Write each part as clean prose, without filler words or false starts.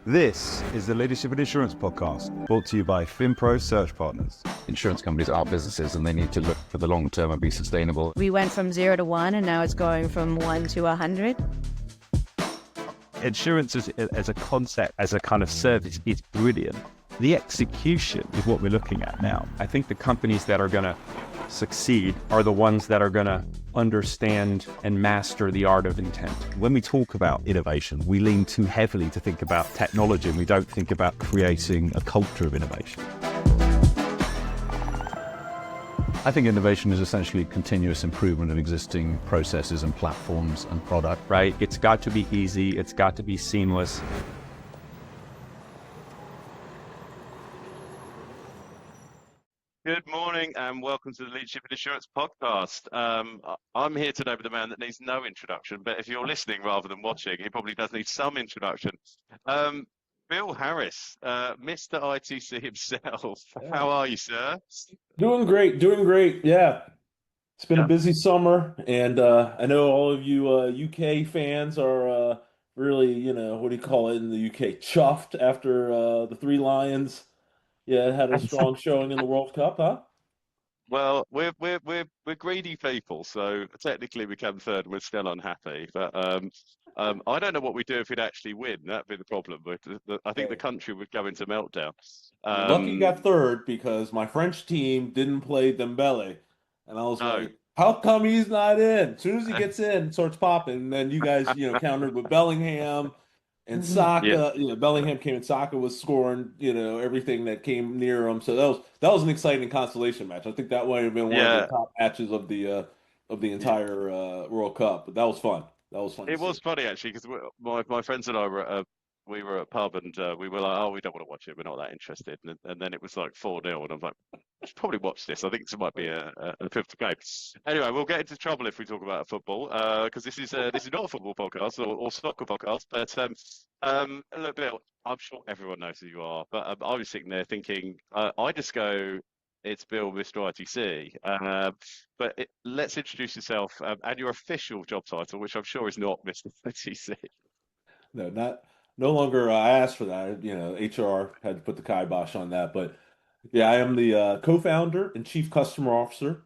This is the Leadership in Insurance podcast, brought to you by FinPro Search Partners. Insurance companies are businesses and they need to look for the long term and be sustainable. We went from 0 to 1 and now it's going from 1 to 100. Insurance as a concept, as a kind of service, is brilliant. The execution is what we're looking at now. I think the companies that are going to succeed are the ones that are going to understand and master the art of intent. When we talk about innovation, we lean too heavily to think about technology and we don't think about creating a culture of innovation. I think innovation is essentially continuous improvement of existing processes and platforms and product. Right? It's got to be easy. It's got to be seamless. Good morning and welcome to the Leadership in Insurance podcast. I'm here today with a man that needs no introduction, but if you're listening rather than watching, he probably does need some introduction. Bill Harris, Mr. ITC himself. How are you, sir? Doing great. Yeah, it's been a busy summer, and I know all of you UK fans are really, what do you call it in the UK, chuffed after the Three Lions. Yeah, had a strong showing in the World Cup, huh? Well, we're greedy people, so technically we came third and we're still unhappy. But I don't know what we'd do if we'd actually win. That'd be the problem. I think the country would go into meltdown. Lucky you got third because my French team didn't play Dembele, and I was like, how come he's not in? As soon as he gets in, it starts popping. And then you guys, countered with Bellingham and Saka. Bellingham came and Saka was scoring, everything that came near him. So that was an exciting consolation match. I think that might have been one of the top matches of the entire World Cup. But that was fun. It was funny actually because my friends and I were we were at a pub and we were like, oh, we don't want to watch it. We're not that interested. And then it was like 4-0. And I'm like, I should probably watch this. I think this might be a pivotal game. Anyway, we'll get into trouble if we talk about football because this is not a football podcast or soccer podcast. But look, Bill, I'm sure everyone knows who you are. But I was sitting there thinking, I just go, it's Bill, Mr. ITC. Let's introduce yourself and your official job title, which I'm sure is not Mr. ITC. No longer. I asked for that. HR had to put the kibosh on that. But yeah, I am the co-founder and chief customer officer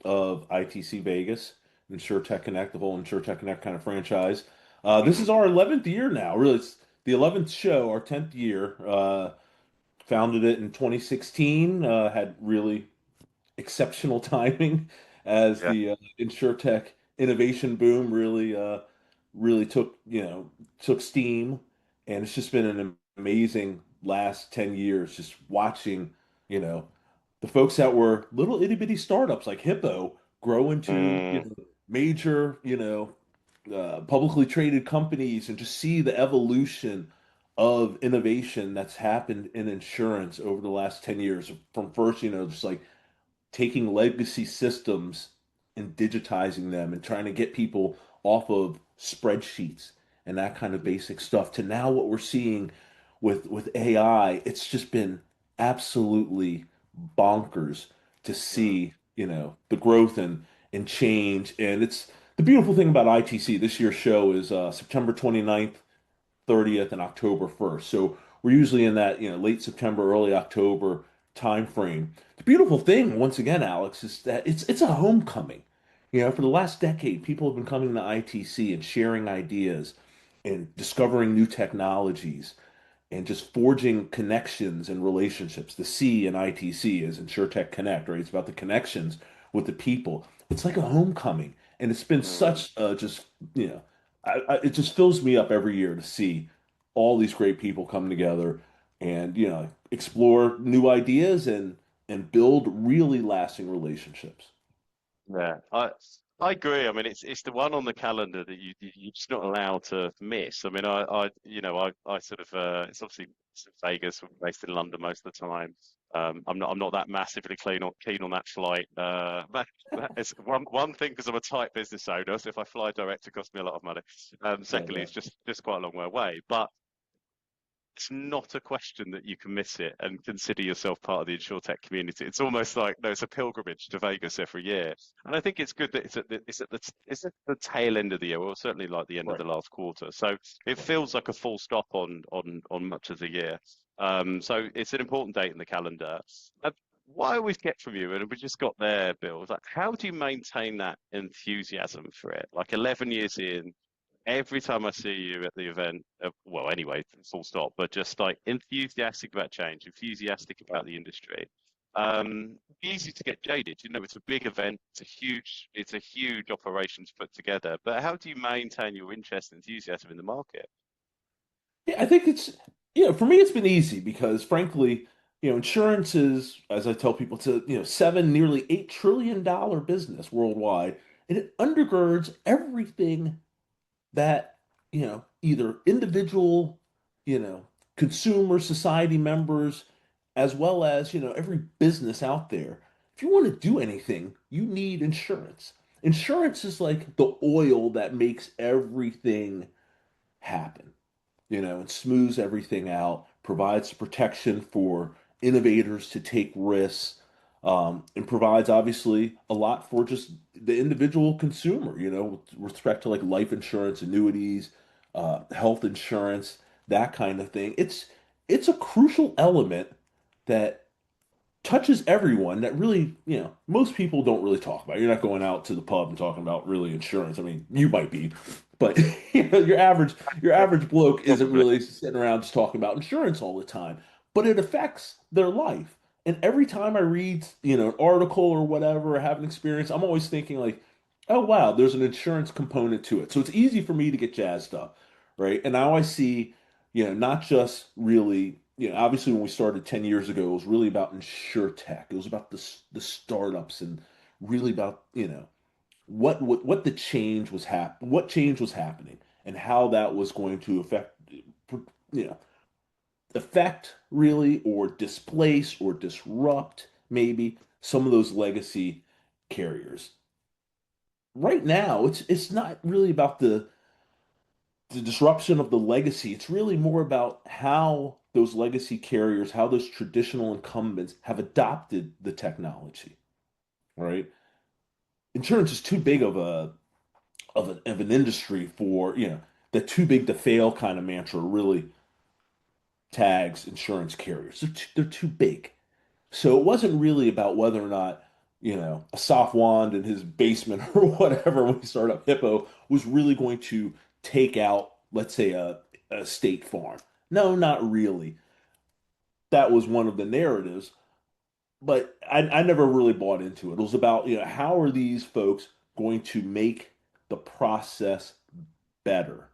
of ITC Vegas, InsureTechConnect, the whole InsureTechConnect kind of franchise. This is our 11th year now. Really, it's the 11th show, our 10th year. Founded it in 2016. Had really exceptional timing as the InsureTech innovation boom really took steam, and it's just been an amazing last 10 years just watching, the folks that were little itty bitty startups like Hippo grow into major, publicly traded companies, and just see the evolution of innovation that's happened in insurance over the last 10 years from first, just like taking legacy systems and digitizing them and trying to get people off of spreadsheets and that kind of basic stuff to now what we're seeing with AI. It's just been absolutely bonkers to see, the growth and change. And it's the beautiful thing about ITC. This year's show is September 29th, 30th, and October 1st. So we're usually in that, late September, early October time frame. The beautiful thing, once again, Alex, is that it's a homecoming. For the last decade, people have been coming to ITC and sharing ideas and discovering new technologies and just forging connections and relationships. The C in ITC is InsureTechConnect, right? It's about the connections with the people. It's like a homecoming. And it's been such it just fills me up every year to see all these great people come together and, explore new ideas and build really lasting relationships. Yeah, I agree. I mean, it's the one on the calendar that you're just not allowed to miss. I mean, I sort of it's obviously Vegas. We're based in London most of the time. I'm not that massively keen on that flight. But it's one thing because I'm a tight business owner. So if I fly direct, it costs me a lot of money. Secondly, it's just quite a long way away. But it's not a question that you can miss it and consider yourself part of the InsurTech community. It's almost like, no, it's a pilgrimage to Vegas every year. And I think it's good that it's at the tail end of the year, or certainly like the end of Right. the last quarter. So it feels like a full stop on much of the year. So it's an important date in the calendar. Uh, what I always get from you, and we just got there, Bill, is like, how do you maintain that enthusiasm for it? Like 11 years in, every time I see you at the event, well, anyway, full stop, but just like enthusiastic about change, enthusiastic about the industry. Easy to get jaded. You know, it's a big event. It's a huge operation to put together. But how do you maintain your interest and enthusiasm in the market? Yeah, I think it's, for me, it's been easy because frankly, insurance is, as I tell people, it's a, nearly $8 trillion business worldwide, and it undergirds everything that, either individual, you know, consumer society members, as well as, every business out there. If you want to do anything, you need insurance. Insurance is like the oil that makes everything happen, and smooths everything out, provides protection for innovators to take risks, and provides obviously a lot for just the individual consumer, with respect to like life insurance, annuities, health insurance, that kind of thing. It's a crucial element that touches everyone that really, most people don't really talk about. You're not going out to the pub and talking about really insurance. I mean, you might be, but your average bloke isn't Probably. really sitting around just talking about insurance all the time. But it affects their life. And every time I read, an article or whatever, or have an experience, I'm always thinking like, oh wow, there's an insurance component to it. So it's easy for me to get jazzed up, right? And now I see, not just really, obviously when we started 10 years ago, it was really about InsurTech. It was about the startups and really about, what the change was what change was happening and how that was going to you know, affect really or displace or disrupt maybe some of those legacy carriers. Right now, it's not really about the disruption of the legacy. It's really more about how those legacy carriers, how those traditional incumbents have adopted the technology, right? Insurance is too big of an industry for, the too big to fail kind of mantra really tags insurance carriers. They're too big. So it wasn't really about whether or not, a soft wand in his basement or whatever when he started up Hippo was really going to take out, let's say, a state farm. No, not really. That was one of the narratives, but I never really bought into it. It was about, how are these folks going to make the process better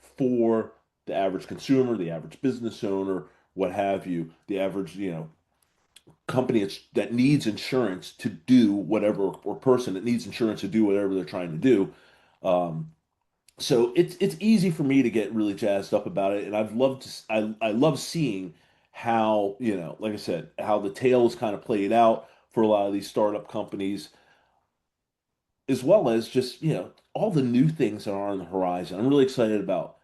for the average consumer, the average business owner, what have you, the average, company that needs insurance to do whatever, or person that needs insurance to do whatever they're trying to do. Um, so it's easy for me to get really jazzed up about it, and I love seeing how, like I said, how the tale is kind of played out for a lot of these startup companies, as well as just, all the new things that are on the horizon. I'm really excited about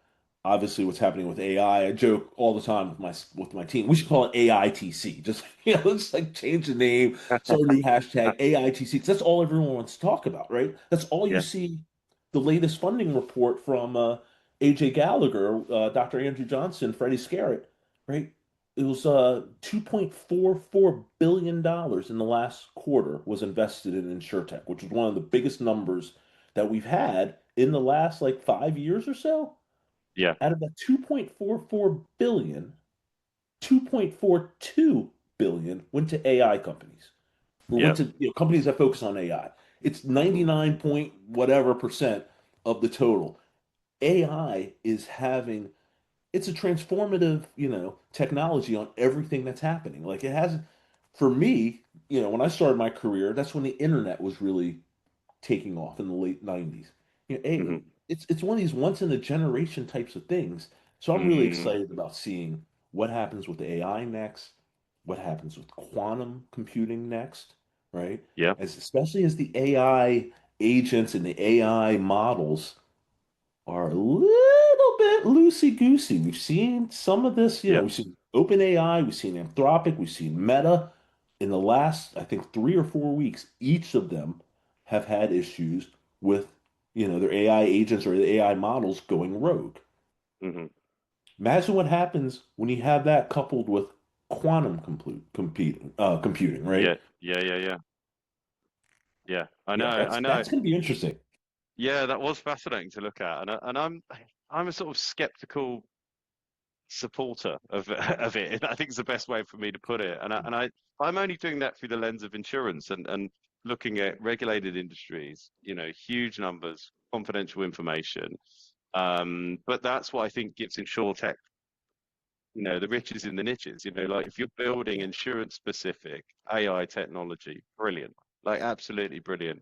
obviously what's happening with AI. I joke all the time with my team. We should call it AITC. Just, let's like change the name, start a new hashtag AITC, because that's all everyone wants to talk about, right? That's all you Yeah. see. The latest funding report from AJ Gallagher, Dr. Andrew Johnson, Freddie Scarrett, right? It was $2.44 billion in the last quarter was invested in InsurTech, which was one of the biggest numbers that we've had in the last like 5 years or so. Yeah. Out of that 2.44 billion, 2.42 billion went to AI companies, or Yeah. went to, companies that focus on AI. It's Mhm. 99 point whatever percent of the total. AI is having, it's a transformative, technology on everything that's happening. Like it has, for me, when I started my career, that's when the internet was really taking off in the late 90s. Mhm. It's one of these once in a generation types of things. So I'm really Mm. excited about seeing what happens with AI next, what happens with quantum computing next, right? Yeah. Especially as the AI agents and the AI models are a little bit loosey goosey. We've seen some of this, Yeah. we've seen OpenAI, we've seen Anthropic, we've seen Meta. In the last, I think, 3 or 4 weeks, each of them have had issues with, their AI agents or the AI models going rogue. Hmm. Imagine what happens when you have that coupled with quantum computing, right? Yeah. Yeah. Yeah. Yeah. Yeah. I know. Yeah, I that's know. that's going to be interesting. Yeah, that was fascinating to look at, and I'm a sort of skeptical supporter of of it. I think it's the best way for me to put it. I'm only doing that through the lens of insurance and looking at regulated industries, huge numbers, confidential information. But that's what I think gives InsurTech, the riches in the niches. Like if you're building insurance specific AI technology, brilliant, like absolutely brilliant.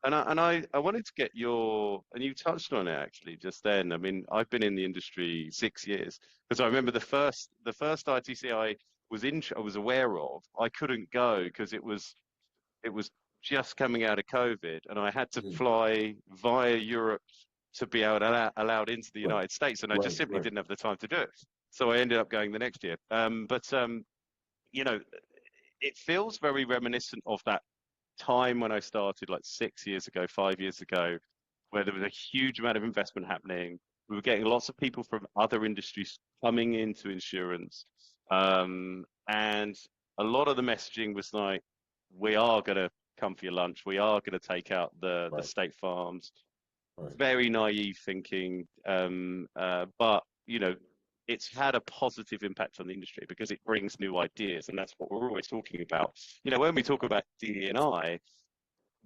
I wanted to get and you touched on it actually just then. I mean, I've been in the industry 6 years because I remember the first ITC I was aware of. I couldn't go because it was just coming out of COVID, and I had to Mhm. fly via Europe to be allowed into the Right, United States, and I just right, simply right. didn't have the time to do it. So I ended up going the next year. But you know, it feels very reminiscent of that time when I started, like 6 years ago, 5 years ago, where there was a huge amount of investment happening. We were getting lots of people from other industries coming into insurance, and a lot of the messaging was like, "We are going to come for your lunch. We are going to take out the Right, state farms." right. Very naive thinking, but it's had a positive impact on the industry because it brings new ideas, and that's what we're always talking about. When we talk about DE&I,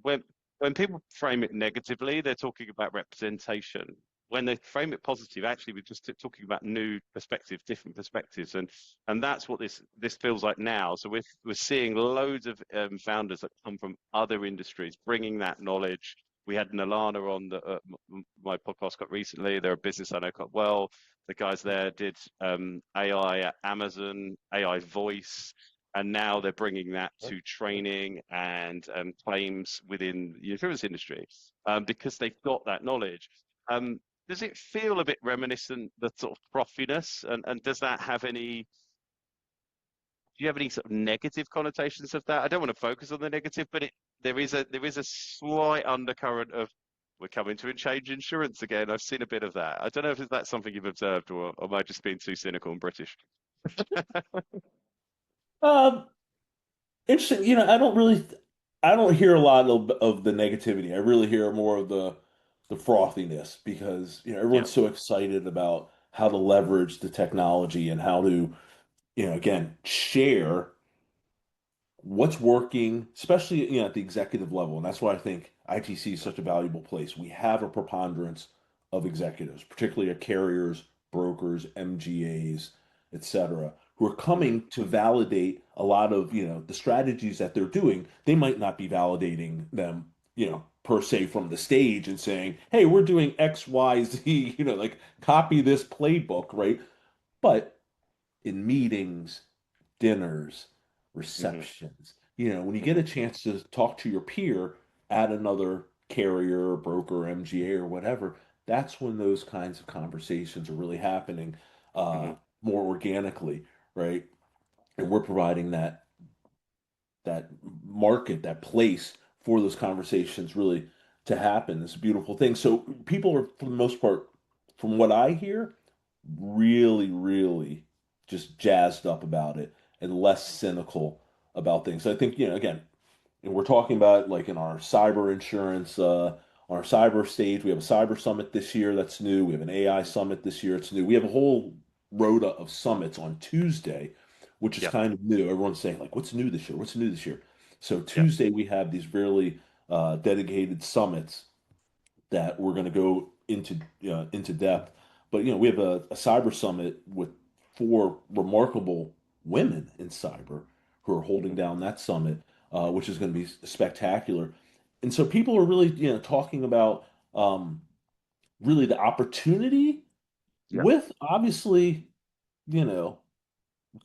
when when people frame it negatively, they're talking about representation. When they frame it positive, actually, we're just talking about new perspectives, different perspectives, and that's what this feels like now. So we're seeing loads of founders that come from other industries, bringing that knowledge. We had Nalana on my podcast got recently. They're a business I know quite well. The guys there did AI at Amazon, AI voice, and now they're bringing that to training and claims within the insurance industry because they've got that knowledge. Does it feel a bit reminiscent, the sort of frothiness, and does that have any? Do you have any sort of negative connotations of that? I don't want to focus on the negative, but there is a slight undercurrent of we're coming to change insurance again. I've seen a bit of that. I don't know if that's something you've observed, or am I just being too cynical and British? Um, Interesting. I don't hear a lot of the negativity. I really hear more of the frothiness because, Yeah. everyone's so excited about how to leverage the technology and how to, again, share what's working, especially at the executive level, and that's why I think ITC is such a valuable place. We have a preponderance of executives, particularly at carriers, brokers, MGAs, etc., who are Hmm. coming to validate a lot of the strategies that they're doing. They might not be validating them, per se from the stage and saying, "Hey, we're doing X, Y, Z," like copy this playbook, right? But in meetings, dinners, Hmm. receptions. When you get Hmm. a chance to talk to your peer at another carrier, broker, MGA, or whatever, that's when those kinds of conversations are really happening uh, Hmm. more organically, right? And we're providing that market, that place for those conversations really to happen. It's a beautiful thing. So people are, for the most part, from what I hear, really, really just jazzed up about it and less cynical about things. So I think, again, and we're talking about like in our cyber insurance, on our cyber stage, we have a cyber summit this year that's new. We have an AI summit this year, it's new. We have a whole rota of summits on Tuesday, which is Yeah. kind of new. Everyone's saying like, what's new this year? What's new this year? So Yeah. Tuesday we have these really dedicated summits that we're going to go into depth. But we have a cyber summit with four remarkable women in cyber who are holding Hmm. down that summit, which is going to be spectacular. And so people are really talking about really the opportunity Yeah. with obviously you know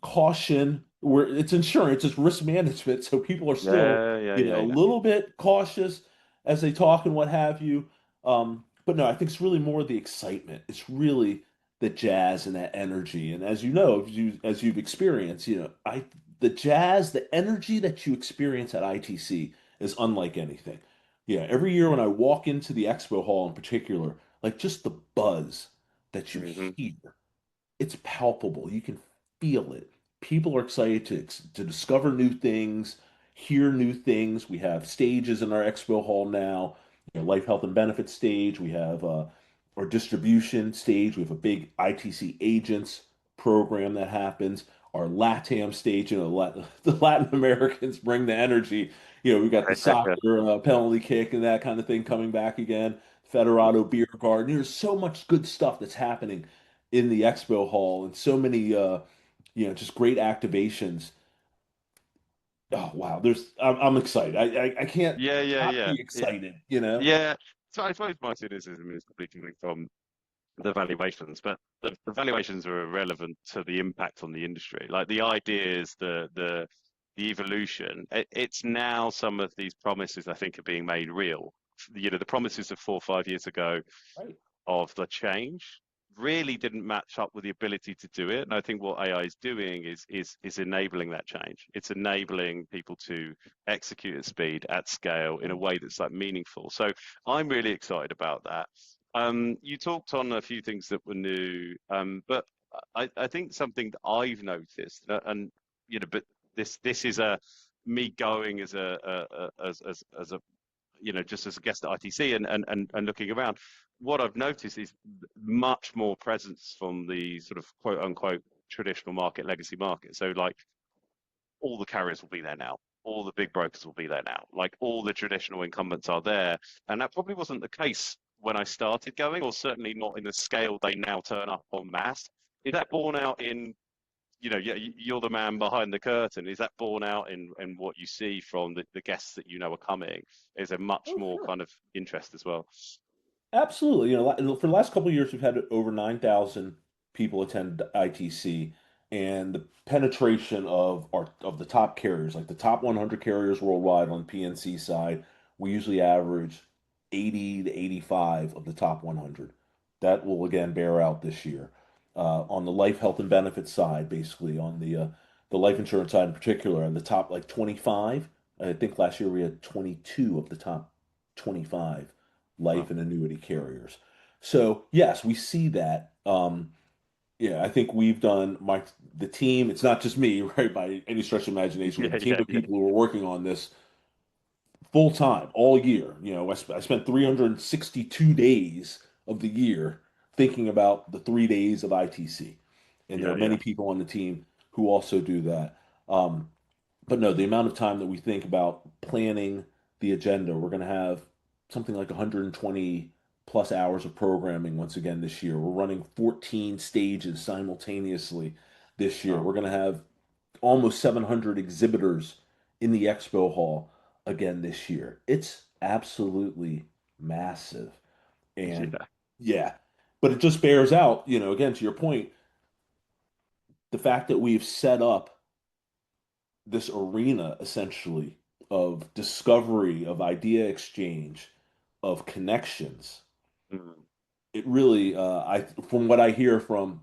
caution where it's insurance, it's risk management. So people are still, Yeah. Yeah. Yeah. a Yeah. little bit cautious as they talk and what have you. But no, I think it's really more the excitement. It's really the jazz and that energy. And as you know, as you've experienced, the jazz, the energy that you experience at ITC is unlike anything. Yeah, every year when I walk into the expo hall in particular, like just the buzz that you Hmm. hear, it's palpable. You can feel it. People are excited to discover new things, hear new things. We have stages in our expo hall now. Life, health, and benefits stage. We have our distribution stage. We have a big ITC agents program that happens. Our LATAM stage. The Latin Americans bring the energy. We got the soccer penalty kick and that kind of thing coming back again. Federado Beer Garden. There's so much good stuff that's happening in the expo hall and so many just great activations. Oh wow, I'm excited. I can't Yeah, yeah, not yeah, be excited. yeah. So I suppose my cynicism is probably coming from the valuations, but the valuations are irrelevant to the impact on the industry. Like the ideas, the evolution. It's now some of these promises I think are being made real. The promises of 4 or 5 years ago Right. of the change really didn't match up with the ability to do it. And I think what AI is doing is enabling that change. It's enabling people to execute at speed, at scale, in a way that's like meaningful. So I'm really excited about that. You talked on a few things that were new, but I think something that I've noticed, and but this is a me going as as a just as a guest at ITC and looking around, what I've noticed is much more presence from the sort of quote unquote traditional market, legacy market. So like all the carriers will be there now. All the big brokers will be there now. Like all the traditional incumbents are there. And that probably wasn't the case when I started going, or certainly not in the scale they now turn up en masse. Is that borne out in yeah, you're the man behind the curtain. Is that borne out in what you see from the guests that are coming? Is there much Oh, more sure. kind of interest as well? Absolutely. For the last couple of years, we've had over 9,000 people attend ITC, and the penetration of the top carriers, like the top 100 carriers worldwide on PNC side, we usually average 80 to 85 of the top 100. That will again bear out this year. On the life, health, and benefits side, basically on the life insurance side in particular, and the top like 25, I think last year we had 22 of the top 25 life Well, and annuity carriers. So yes, we see that. Yeah, I think we've done the team. It's not just me, right? By any stretch of imagination, we have yeah, a team yeah, of yeah. people who are working on this full time all year. I spent 362 days of the year thinking about the 3 days of ITC, and there Yeah, are yeah. many people on the team who also do that. Um, but no, the amount of time that we think about planning the agenda, we're going to have something like 120 plus hours of programming once again this year. We're running 14 stages simultaneously this year. Oh, We're going to have almost 700 exhibitors in the expo hall again this year. It's absolutely massive. And yeah. yeah, but it just bears out, again, to your point, the fact that we've set up this arena essentially of discovery, of idea exchange, of connections. Mm, It really, from what I hear from,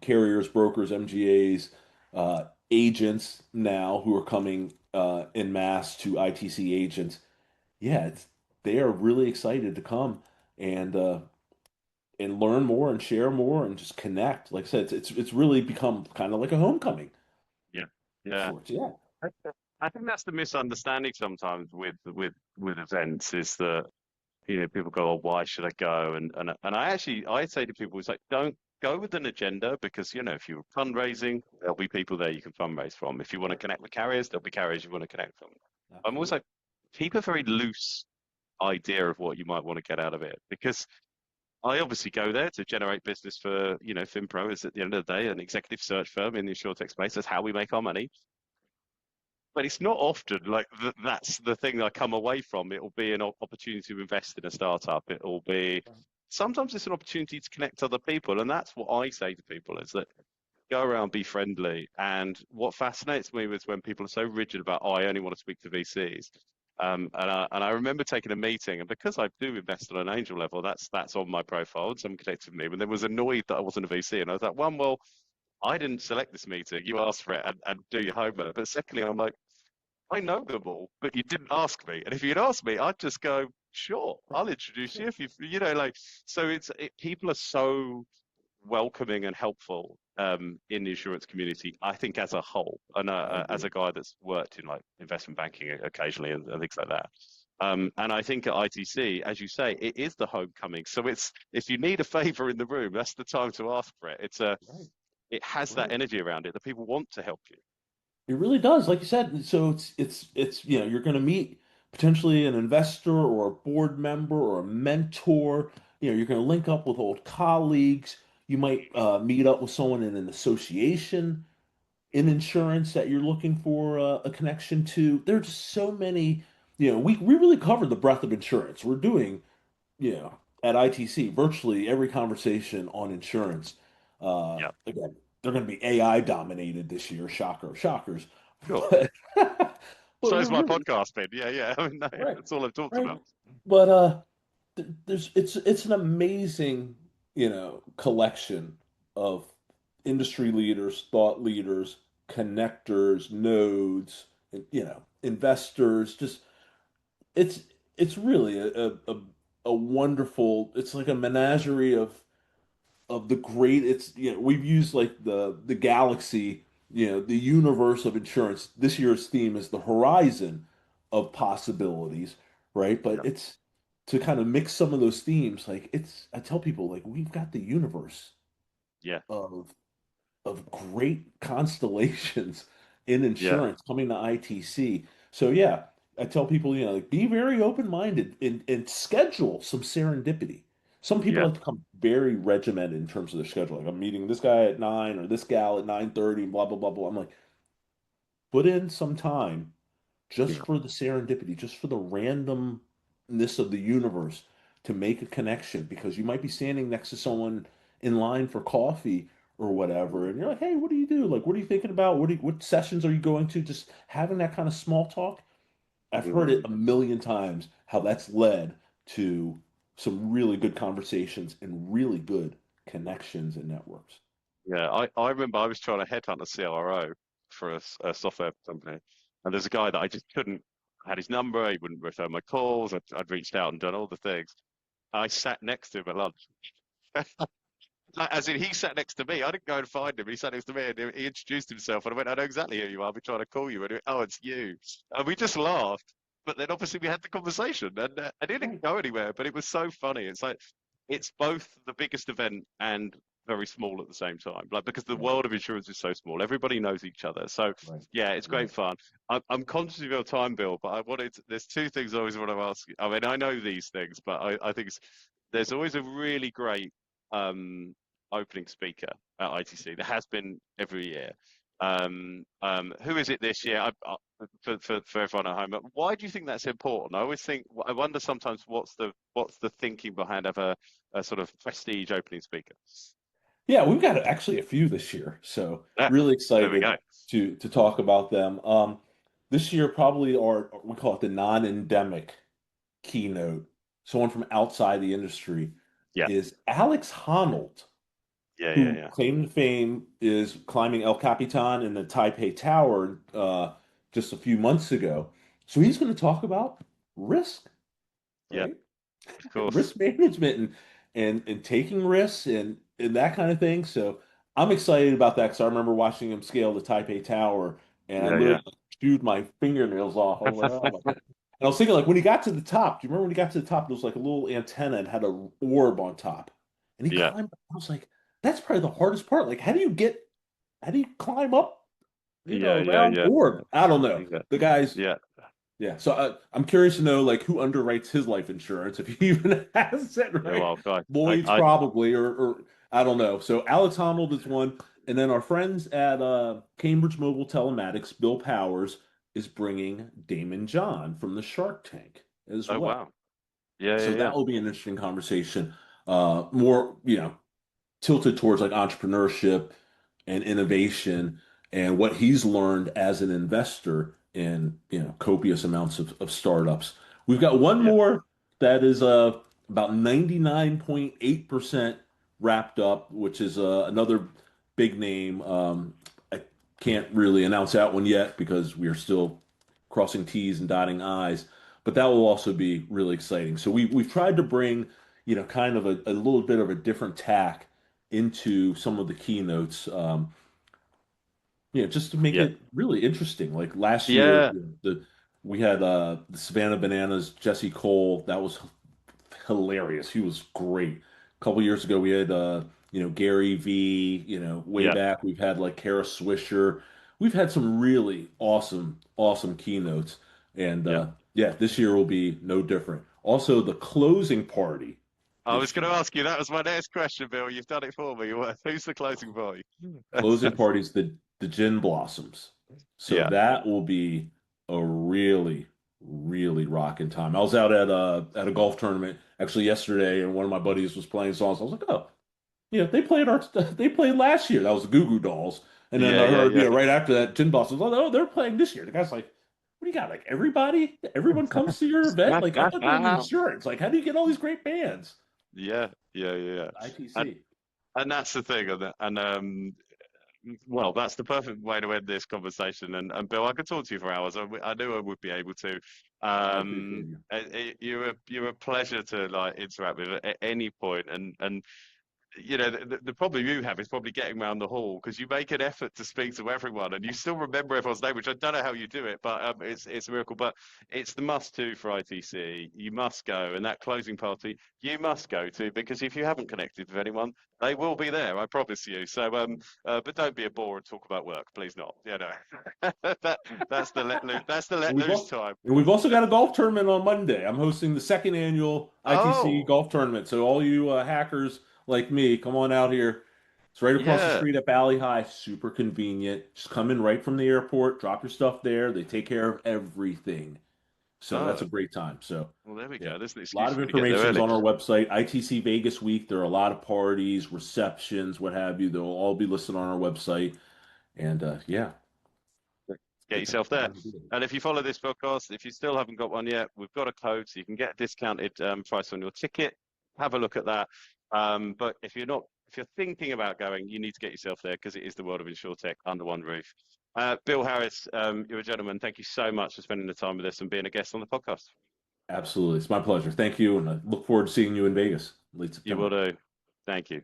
carriers, brokers, MGAs, agents now who are coming en masse to ITC agents, yeah, they are really excited to come and uh, and learn more and share more and just connect. Like I said, it's really become kind of like a homecoming yeah, of yeah. sorts. Yeah. I I think that's the misunderstanding sometimes with events is that people go, oh, why should I go? And I say to people, it's like, don't go with an agenda because if you're fundraising, there'll be people there you can fundraise from. If you want to connect with carriers, there'll be carriers you want to connect from. I'm always Absolutely. like, keep a very loose idea of what you might want to get out of it because I obviously go there to generate business for FinPro is at the end of the day an executive search firm in the InsurTech space. That's how we make our money. But it's not often like that's the thing I come away from. It'll be an opportunity to invest in a startup. It'll be sometimes it's an opportunity to connect to other people. And that's what I say to people is that go around, be friendly. And what fascinates me is when people are so rigid about, oh, I only want to speak to VCs. And I remember taking a meeting, and because I do invest on an angel level, that's on my profile, and someone connected with me, but they was annoyed that I wasn't a VC, and I was like, one, well, I didn't select this meeting. You asked for it, and do your homework. But secondly, I'm like, I know them all, but you didn't ask me. And if you'd asked me, I'd just go, sure, I'll introduce you. If you know, like, so people are so welcoming and helpful in the insurance community, I think, as a whole. And I as agree. a guy that's worked in like investment banking occasionally and things like that. And I think at ITC, as you say, it is the homecoming. So it's if you need a favor in the room, that's the time to ask for it. Right, It has that right. energy around it that people want to help you. It really does, like you said. So it's you're going to meet potentially an investor or a board member or a mentor. You're going to link up with old colleagues. You might meet up with someone in an association in insurance that you're looking for a connection to. There's just so many. We really covered the breadth of insurance. We're doing at ITC, virtually every conversation on insurance. Yeah, Again, they're going to be AI dominated this year. Shocker, shockers. sure. But but So we're is my really podcast been. Yeah, yeah. I mean, no, right, that's all I've talked right. about. But there's it's an amazing collection of industry leaders, thought leaders, connectors, nodes, and investors. Just it's it's really a wonderful. It's like a menagerie of the great. It's we've used like the galaxy, the universe of insurance. This year's theme is the horizon of possibilities, right? But Yeah, it's to kind of mix some of those themes. Like I tell people like we've got the universe yeah, of great constellations in yeah, insurance coming to ITC. So yeah, I tell people, like be very open-minded and schedule some serendipity. Some people yeah, like to come very regimented in terms of their schedule. Like I'm meeting this guy at 9 or this gal at 9:30, blah blah blah blah. I'm like, put in some time just yeah, for the serendipity, just for the randomness of the universe to make a connection because you might be standing next to someone in line for coffee or whatever, and you're like, hey, what do you do? Like, what are you thinking about? What sessions are you going to? Just having that kind of small talk. I've heard it mm, a million times how that's led to some really good conversations and really good connections and networks. yeah. I remember I was trying to headhunt a CRO for a software company, and there's a guy that I just couldn't. I had his number, he wouldn't return my calls. I'd reached out and done all the things. I sat next to him at lunch. Like, as in, he sat next to me. I didn't go and find him. He sat next to me and he introduced himself. And I went, I know exactly who you are. I've been trying to call you. And he went, oh, it's you. And we just laughed. But then obviously we had the conversation and it Right, didn't go anywhere. But it was so funny. It's like, it's both the biggest event and very small at the same time. Like, because the right, world of insurance is so small, everybody knows each other. So, right, yeah, it's right. great fun. I'm conscious of your time, Bill, but there's two things I always want to ask you. I mean, I know these things, but I think there's always a really great, um, opening speaker at ITC. There has been every year. Who is it this year? For everyone at home, why do you think that's important? I always think, I wonder sometimes what's the thinking behind have a sort of prestige opening speaker. Yeah, we've got actually a few this year, so Yeah, really there we excited go. to talk about them. This year probably we call it the non-endemic keynote. Someone from outside the industry Yeah, is Alex Honnold, yeah, yeah, who yeah, claim to fame is climbing El Capitan in the Taipei Tower just a few months ago. So he's going to talk about risk, yeah. right? Of course. Risk management and taking risks and that kind of thing. So I'm excited about that because I remember watching him scale the Taipei Tower and I Yeah, yeah. literally chewed my fingernails off. I was like, oh my God. And I was thinking like when he got to the top, do you remember when he got to the top, there was like a little antenna and had a orb on top. And he Yeah, climbed. I was like, that's probably the hardest part. Like, how do you climb up, yeah, yeah, around yeah, orb? I don't know. yeah, The guy's yeah. yeah, so I'm curious to know like who underwrites his life insurance if he even has it, Yeah, right? well, God, Lloyd's I probably, or I don't know. So Alex Honnold is one, and then our friends at Cambridge Mobile Telematics, Bill Powers is bringing Damon John from the Shark Tank as oh well. wow. Yeah, So yeah, that yeah, will be an interesting conversation. More tilted towards like entrepreneurship and innovation and what he's learned as an investor in copious amounts of startups. We've got one Yeah. more that is about 99.8% wrapped up, which is another big name. I can't really announce that one yet because we are still crossing T's and dotting I's, but that will also be really exciting. So we've tried to bring, kind of a little bit of a different tack into some of the keynotes. Just to make Yeah. it really interesting. Like last year, Yeah. we had the Savannah Bananas, Jesse Cole. That was hilarious. He was great. A couple years ago, we had Gary V. Way Yeah. back, we've had like Kara Swisher. We've had some really awesome keynotes, and Yeah. yeah, this year will be no different. Also, the closing party I was this going to year. ask you, that was my next question, Bill. You've done it for me. Who's the closing boy? Closing parties, the Gin Blossoms. So Yeah. that will be a really rocking time. I was out at a golf tournament actually yesterday, and one of my buddies was playing songs. I was like, oh, they played last year. That was the Goo Goo Dolls. And then Yeah. I Yeah. heard, Yeah. right after that, Gin Blossoms. Oh, they're playing this year. The guy's like, what do you got? Like everyone comes to your event? Like I thought you were in insurance. Like, how do you get all these great bands? Yeah. Yeah. Yeah. And ITC. and that's the thing, and well, that's the perfect way to end this conversation. And Bill, I could talk to you for hours. I knew I would be able to. I appreciate you. You're a pleasure to like interact with at any point, and the problem you have is probably getting around the hall because you make an effort to speak to everyone and you still remember everyone's name, which I don't know how you do it, but it's a miracle. But it's the must-do for ITC. You must go, and that closing party you must go to because if you haven't connected with anyone, they will be there. I promise you. So, but don't be a bore and talk about work, please not. That's the let loose. That's the let And we've loose also, time. and we've also got a golf tournament on Monday. I'm hosting the second annual ITC Oh, golf tournament. So all you hackers like me, come on out here. It's right across the yeah. street at Valley High. Super convenient. Just come in right from the airport, drop your stuff there. They take care of everything. So that's a Oh, great time. So well, there we yeah, go. There's an a lot excuse of for me to get there information is early. on our website, ITC Vegas Week. There are a lot of parties, receptions, what have you. They'll all be listed on our website. And yeah, Get good yourself there. time to do it. And if you follow this podcast, if you still haven't got one yet, we've got a code so you can get a discounted price on your ticket. Have a look at that. But if you're thinking about going, you need to get yourself there because it is the world of InsurTech under one roof. Bill Harris, you're a gentleman. Thank you so much for spending the time with us and being a guest on the podcast. Absolutely. It's my pleasure. Thank you. And I look forward to seeing you in Vegas late You will September. do. Thank you.